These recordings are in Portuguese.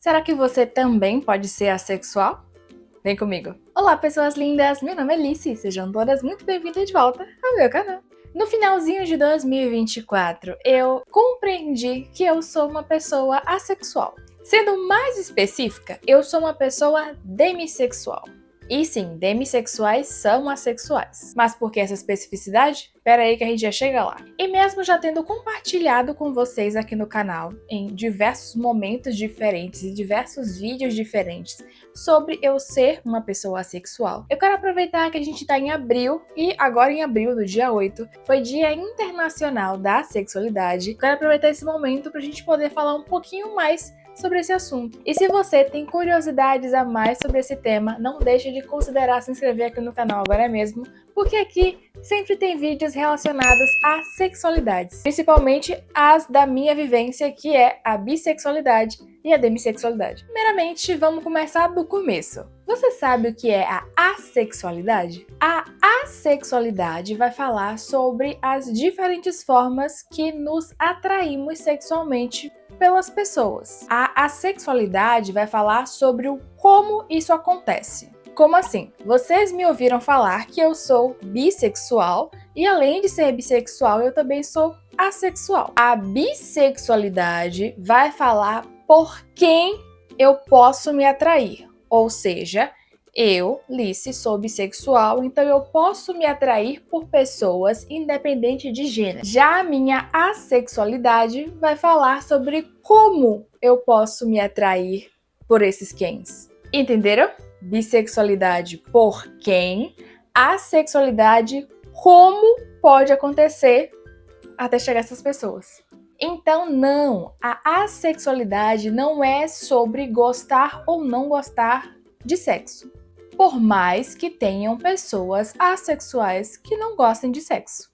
Será que você também pode ser assexual? Vem comigo! Olá, pessoas lindas! Meu nome é Alice, sejam todas muito bem-vindas de volta ao meu canal. No finalzinho de 2024, eu compreendi que eu sou uma pessoa assexual. Sendo mais específica, eu sou uma pessoa demissexual. E sim, demissexuais são assexuais. Mas por que essa especificidade? Pera aí que a gente já chega lá. E mesmo já tendo compartilhado com vocês aqui no canal, em diversos momentos diferentes e diversos vídeos diferentes, sobre eu ser uma pessoa assexual, eu quero aproveitar que a gente está em abril, e agora em abril, do dia 8, foi Dia Internacional da Sexualidade. Eu quero aproveitar esse momento para a gente poder falar um pouquinho mais sobre esse assunto. E se você tem curiosidades a mais sobre esse tema, não deixe de considerar se inscrever aqui no canal agora mesmo, porque aqui sempre tem vídeos relacionados a sexualidades, principalmente as da minha vivência, que é a bissexualidade e a demissexualidade. Primeiramente, vamos começar do começo. Você sabe o que é a assexualidade? A assexualidade vai falar sobre as diferentes formas que nos atraímos sexualmente pelas pessoas. A assexualidade vai falar sobre o como isso acontece. Como assim? Vocês me ouviram falar que eu sou bissexual e além de ser bissexual, eu também sou assexual. A bissexualidade vai falar por quem eu posso me atrair. Ou seja, eu, Lice, sou bissexual, então eu posso me atrair por pessoas independente de gênero. Já a minha assexualidade vai falar sobre como eu posso me atrair por esses quens. Entenderam? Bissexualidade por quem, assexualidade como pode acontecer até chegar a essas pessoas. Então não, a assexualidade não é sobre gostar ou não gostar de sexo, por mais que tenham pessoas assexuais que não gostem de sexo.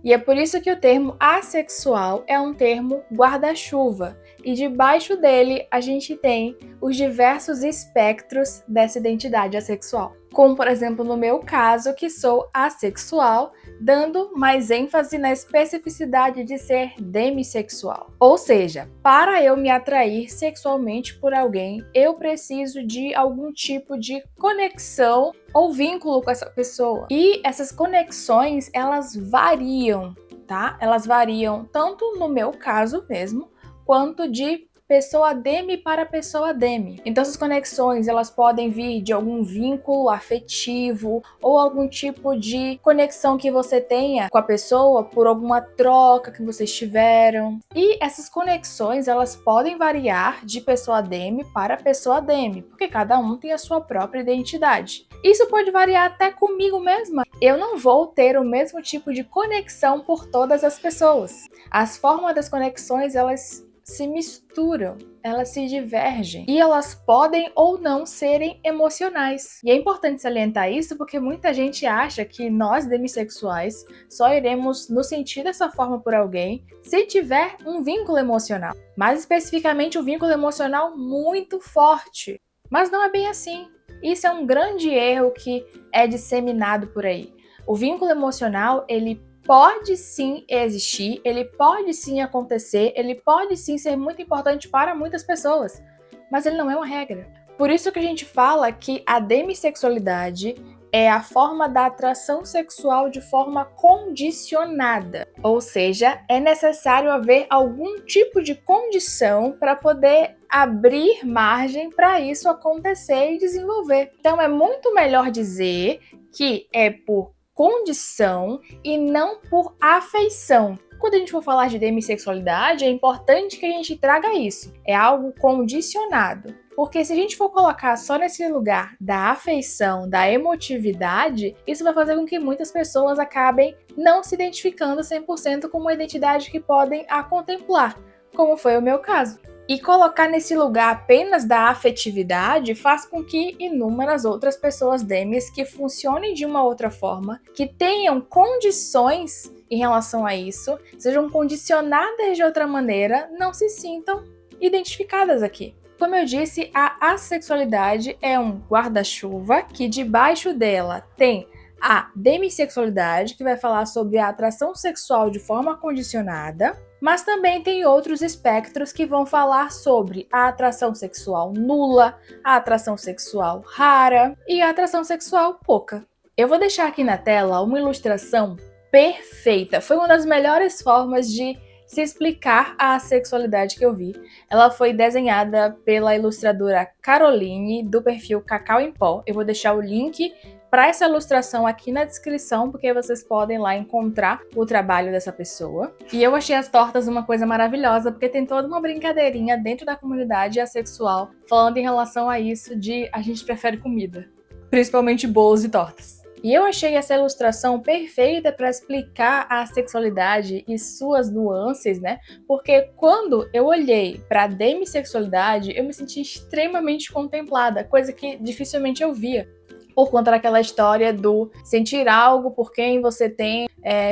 E é por isso que o termo assexual é um termo guarda-chuva, e debaixo dele a gente tem os diversos espectros dessa identidade assexual. Como, por exemplo, no meu caso, que sou assexual, dando mais ênfase na especificidade de ser demissexual. Ou seja, para eu me atrair sexualmente por alguém, eu preciso de algum tipo de conexão ou vínculo com essa pessoa. E essas conexões, elas variam, tá? Elas variam tanto no meu caso mesmo, quanto de pessoa demi para pessoa demi. Então essas conexões, elas podem vir de algum vínculo afetivo ou algum tipo de conexão que você tenha com a pessoa por alguma troca que vocês tiveram. E essas conexões, elas podem variar de pessoa demi para pessoa demi, porque cada um tem a sua própria identidade. Isso pode variar até comigo mesma. Eu não vou ter o mesmo tipo de conexão por todas as pessoas. As formas das conexões, elas se misturam, elas se divergem e elas podem ou não serem emocionais. E é importante salientar isso porque muita gente acha que nós demissexuais só iremos nos sentir dessa forma por alguém se tiver um vínculo emocional, mais especificamente um vínculo emocional muito forte. Mas não é bem assim. Isso é um grande erro que é disseminado por aí. O vínculo emocional, ele pode sim existir, ele pode sim acontecer, ele pode sim ser muito importante para muitas pessoas, mas ele não é uma regra. Por isso que a gente fala que a demissexualidade é a forma da atração sexual de forma condicionada, ou seja, é necessário haver algum tipo de condição para poder abrir margem para isso acontecer e desenvolver. Então é muito melhor dizer que é por condição e não por afeição. Quando a gente for falar de demissexualidade, é importante que a gente traga isso. É algo condicionado. Porque se a gente for colocar só nesse lugar da afeição, da emotividade, isso vai fazer com que muitas pessoas acabem não se identificando 100% com uma identidade que podem a contemplar, como foi o meu caso. E colocar nesse lugar apenas da afetividade faz com que inúmeras outras pessoas demis que funcionem de uma outra forma, que tenham condições em relação a isso, sejam condicionadas de outra maneira, não se sintam identificadas aqui. Como eu disse, a assexualidade é um guarda-chuva que debaixo dela tem a demissexualidade, que vai falar sobre a atração sexual de forma condicionada, mas também tem outros espectros que vão falar sobre a atração sexual nula, a atração sexual rara e a atração sexual pouca. Eu vou deixar aqui na tela uma ilustração perfeita. Foi uma das melhores formas de se explicar a sexualidade que eu vi. Ela foi desenhada pela ilustradora Caroline, do perfil Cacau em Pó. Eu vou deixar o link para essa ilustração aqui na descrição, porque vocês podem lá encontrar o trabalho dessa pessoa. E eu achei as tortas uma coisa maravilhosa, porque tem toda uma brincadeirinha dentro da comunidade assexual, falando em relação a isso de a gente prefere comida, principalmente bolos e tortas. E eu achei essa ilustração perfeita para explicar a sexualidade e suas nuances, né? Porque quando eu olhei para a demissexualidade, eu me senti extremamente contemplada, coisa que dificilmente eu via. Por conta daquela história do sentir algo por quem você tem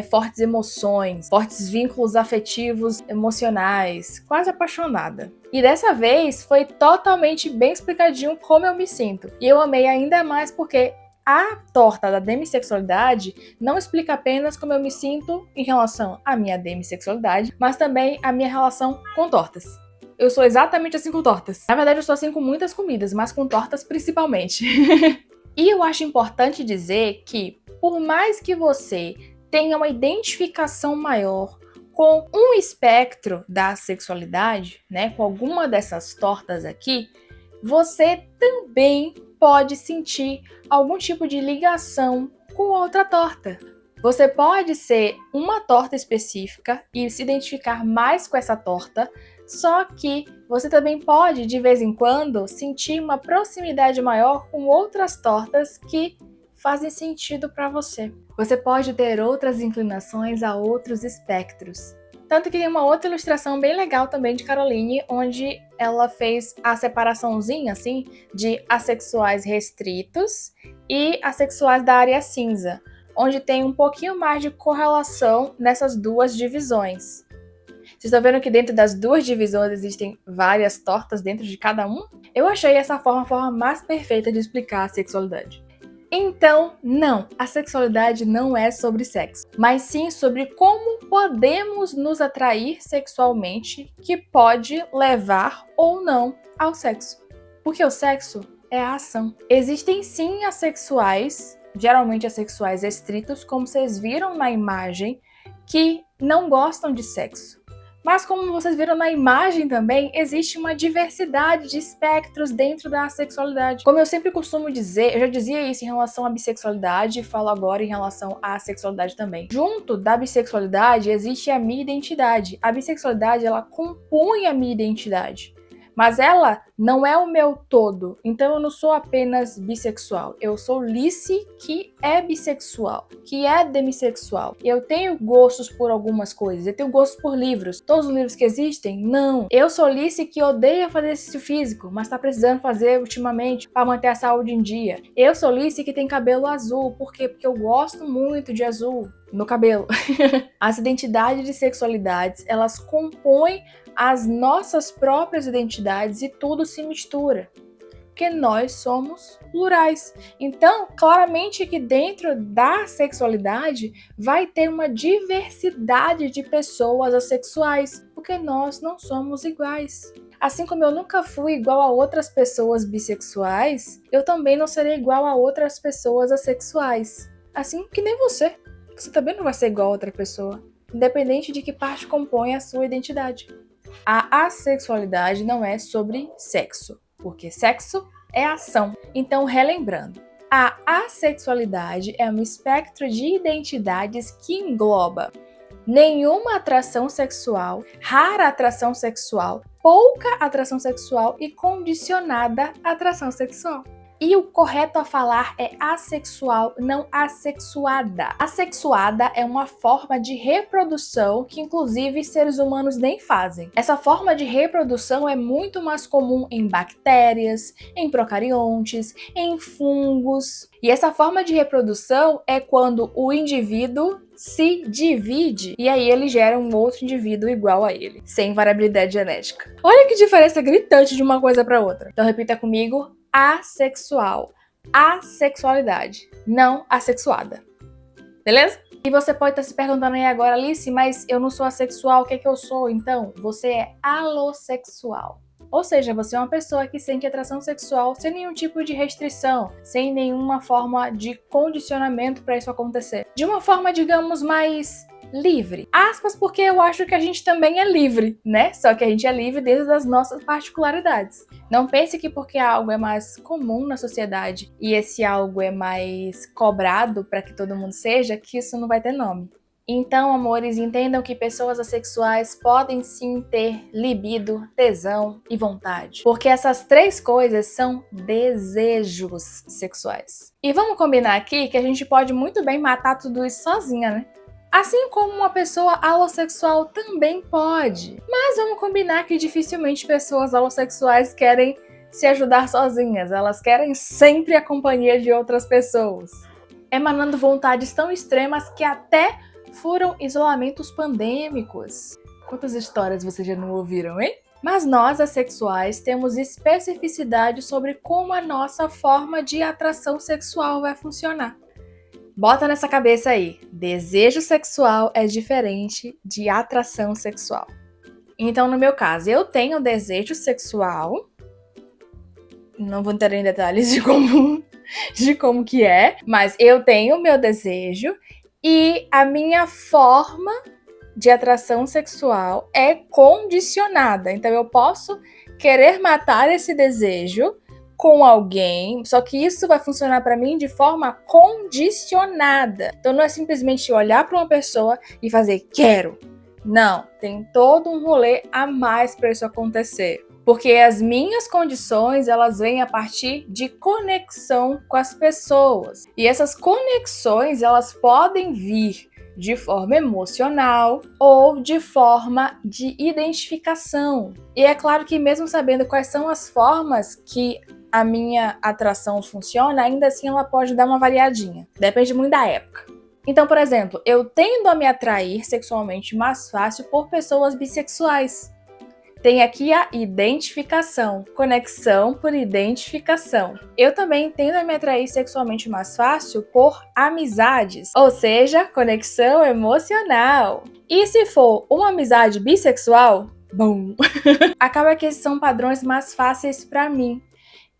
fortes emoções, fortes vínculos afetivos, emocionais, quase apaixonada. E dessa vez foi totalmente bem explicadinho como eu me sinto. E eu amei ainda mais porque a torta da demissexualidade não explica apenas como eu me sinto em relação à minha demissexualidade, mas também a minha relação com tortas. Eu sou exatamente assim com tortas. Na verdade, eu sou assim com muitas comidas, mas com tortas principalmente. E eu acho importante dizer que, por mais que você tenha uma identificação maior com um espectro da sexualidade, né, com alguma dessas tortas aqui, você também pode sentir algum tipo de ligação com outra torta. Você pode ser uma torta específica e se identificar mais com essa torta, só que você também pode, de vez em quando, sentir uma proximidade maior com outras tortas que fazem sentido para você. Você pode ter outras inclinações a outros espectros. Tanto que tem uma outra ilustração bem legal também de Caroline, onde ela fez a separaçãozinha, assim, de assexuais restritos e assexuais da área cinza, onde tem um pouquinho mais de correlação nessas duas divisões. Vocês estão vendo que dentro das duas divisões existem várias tortas dentro de cada um? Eu achei essa forma a forma mais perfeita de explicar a sexualidade. Então, não, a sexualidade não é sobre sexo, mas sim sobre como podemos nos atrair sexualmente, que pode levar ou não ao sexo. Porque o sexo é a ação. Existem sim assexuais, geralmente assexuais estritos, como vocês viram na imagem, que não gostam de sexo. Mas como vocês viram na imagem também, existe uma diversidade de espectros dentro da sexualidade. Como eu sempre costumo dizer, eu já dizia isso em relação à bissexualidade e falo agora em relação à sexualidade também. Junto da bissexualidade existe a minha identidade. A bissexualidade, ela compõe a minha identidade. Mas ela não é o meu todo, então eu não sou apenas bissexual. Eu sou Lice, que é bissexual, que é demissexual. Eu tenho gostos por algumas coisas, eu tenho gostos por livros. Todos os livros que existem? Não. Eu sou Lice, que odeia fazer exercício físico, mas tá precisando fazer ultimamente para manter a saúde em dia. Eu sou Lice, que tem cabelo azul. Por quê? Porque eu gosto muito de azul no cabelo. As identidades de sexualidades, elas compõem as nossas próprias identidades e tudo se mistura, porque nós somos plurais. Então, claramente que dentro da sexualidade vai ter uma diversidade de pessoas assexuais, porque nós não somos iguais. Assim como eu nunca fui igual a outras pessoas bissexuais, eu também não serei igual a outras pessoas assexuais. Assim que nem você. Você também não vai ser igual a outra pessoa, independente de que parte compõe a sua identidade. A assexualidade não é sobre sexo, porque sexo é ação. Então, relembrando, a assexualidade é um espectro de identidades que engloba nenhuma atração sexual, rara atração sexual, pouca atração sexual e condicionada atração sexual. E o correto a falar é assexual, não assexuada. Assexuada é uma forma de reprodução que, inclusive, seres humanos nem fazem. Essa forma de reprodução é muito mais comum em bactérias, em procariontes, em fungos. E essa forma de reprodução é quando o indivíduo se divide e aí ele gera um outro indivíduo igual a ele, sem variabilidade genética. Olha que diferença gritante de uma coisa para outra. Então repita comigo: assexual. assexualidade, não assexuada. Beleza? E você pode estar se perguntando aí agora, Alice, mas eu não sou assexual, o que é que eu sou então? Você é alossexual. Ou seja, você é uma pessoa que sente atração sexual sem nenhum tipo de restrição, sem nenhuma forma de condicionamento para isso acontecer. De uma forma, digamos, mais livre. Aspas, porque eu acho que a gente também é livre, né? Só que a gente é livre desde as nossas particularidades. Não pense que porque algo é mais comum na sociedade e esse algo é mais cobrado para que todo mundo seja, que isso não vai ter nome. Então, amores, entendam que pessoas assexuais podem sim ter libido, tesão e vontade. Porque essas três coisas são desejos sexuais. E vamos combinar aqui que a gente pode muito bem matar tudo isso sozinha, né? Assim como uma pessoa alossexual também pode. Mas vamos combinar que dificilmente pessoas alossexuais querem se ajudar sozinhas. Elas querem sempre a companhia de outras pessoas, emanando vontades tão extremas que até furam isolamentos pandêmicos. Quantas histórias vocês já não ouviram, hein? Mas nós, assexuais, temos especificidade sobre como a nossa forma de atração sexual vai funcionar. Bota nessa cabeça aí, desejo sexual é diferente de atração sexual. Então, no meu caso, eu tenho desejo sexual, não vou entrar em detalhes de como que é, mas eu tenho meu desejo e a minha forma de atração sexual é condicionada. Então, eu posso querer matar esse desejo com alguém, só que isso vai funcionar para mim de forma condicionada. Então não é simplesmente olhar para uma pessoa e fazer quero. Não, tem todo um rolê a mais para isso acontecer. Porque as minhas condições, elas vêm a partir de conexão com as pessoas. E essas conexões, elas podem vir de forma emocional ou de forma de identificação. E é claro que mesmo sabendo quais são as formas que a minha atração funciona, ainda assim ela pode dar uma variadinha. Depende muito da época. Então, por exemplo, eu tendo a me atrair sexualmente mais fácil por pessoas bissexuais. Tem aqui a identificação, conexão por identificação. Eu também tendo a me atrair sexualmente mais fácil por amizades, ou seja, conexão emocional. E se for uma amizade bissexual, bom, acaba que esses são padrões mais fáceis para mim.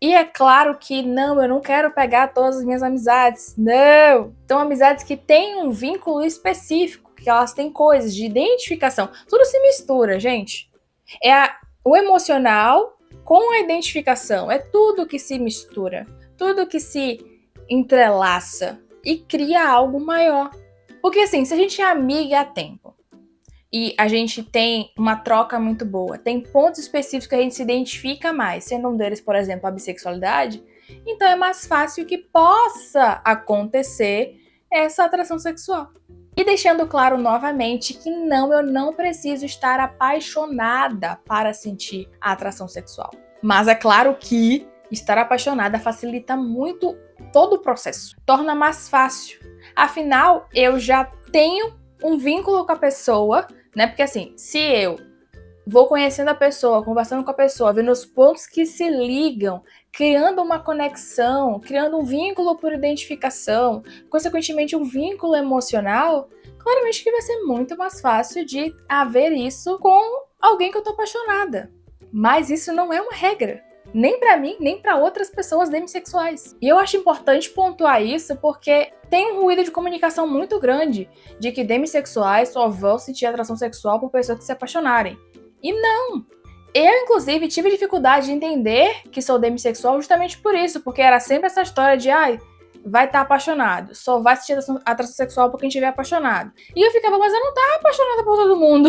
E é claro que não, eu não quero pegar todas as minhas amizades, não! São amizades que têm um vínculo específico, que elas têm coisas de identificação. Tudo se mistura, gente. O emocional com a identificação, é tudo que se mistura, tudo que se entrelaça e cria algo maior. Porque assim, se a gente é amiga há tempo, e a gente tem uma troca muito boa, tem pontos específicos que a gente se identifica mais, sendo um deles, por exemplo, a bissexualidade, então é mais fácil que possa acontecer essa atração sexual. E deixando claro novamente que não, eu não preciso estar apaixonada para sentir a atração sexual. Mas é claro que estar apaixonada facilita muito todo o processo, torna mais fácil. Afinal, eu já tenho um vínculo com a pessoa, né? Porque assim, se eu vou conhecendo a pessoa, conversando com a pessoa, vendo os pontos que se ligam, criando uma conexão, criando um vínculo por identificação, consequentemente um vínculo emocional, claramente que vai ser muito mais fácil de haver isso com alguém que eu tô apaixonada. Mas isso não é uma regra. Nem pra mim, nem pra outras pessoas demissexuais. E eu acho importante pontuar isso porque tem um ruído de comunicação muito grande de que demissexuais só vão sentir atração sexual por pessoas que se apaixonarem. E não! Eu, inclusive, tive dificuldade de entender que sou demissexual justamente por isso, porque era sempre essa história de vai estar apaixonado, só vai sentir atração sexual por quem estiver apaixonado. E eu ficava, mas eu não tava apaixonada por todo mundo.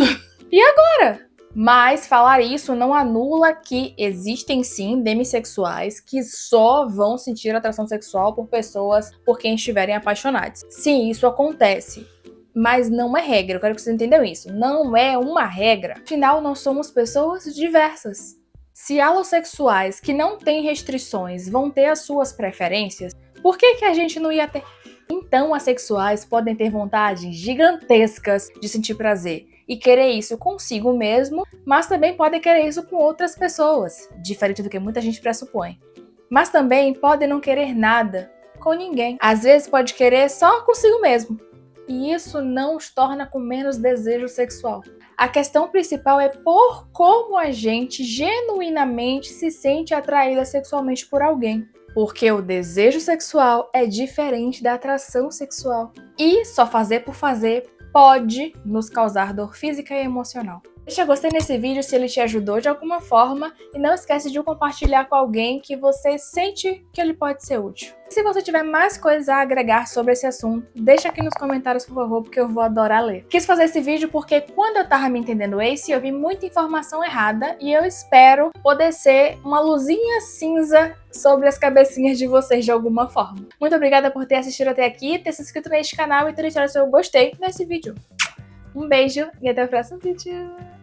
E agora? Mas falar isso não anula que existem sim demissexuais que só vão sentir atração sexual por pessoas por quem estiverem apaixonados. Sim, isso acontece. Mas não é regra, eu quero que vocês entendam isso. Não é uma regra. Afinal, nós somos pessoas diversas. Se alossexuais que não têm restrições vão ter as suas preferências, por que a gente não ia ter? Então, assexuais podem ter vontades gigantescas de sentir prazer e querer isso consigo mesmo, mas também podem querer isso com outras pessoas, diferente do que muita gente pressupõe. mas também pode não querer nada com ninguém. Às vezes pode querer só consigo mesmo. E isso não os torna com menos desejo sexual. A questão principal é por como a gente genuinamente se sente atraída sexualmente por alguém. Porque o desejo sexual é diferente da atração sexual. E só fazer por fazer pode nos causar dor física e emocional. Deixa gostei nesse vídeo se ele te ajudou de alguma forma e não esquece de compartilhar com alguém que você sente que ele pode ser útil. E se você tiver mais coisas a agregar sobre esse assunto, deixa aqui nos comentários, por favor, porque eu vou adorar ler. Quis fazer esse vídeo porque quando eu tava me entendendo Ace, eu vi muita informação errada e eu espero poder ser uma luzinha cinza sobre as cabecinhas de vocês de alguma forma. Muito obrigada por ter assistido até aqui, ter se inscrito neste canal e ter deixado seu gostei nesse vídeo. Um beijo e até o próximo vídeo!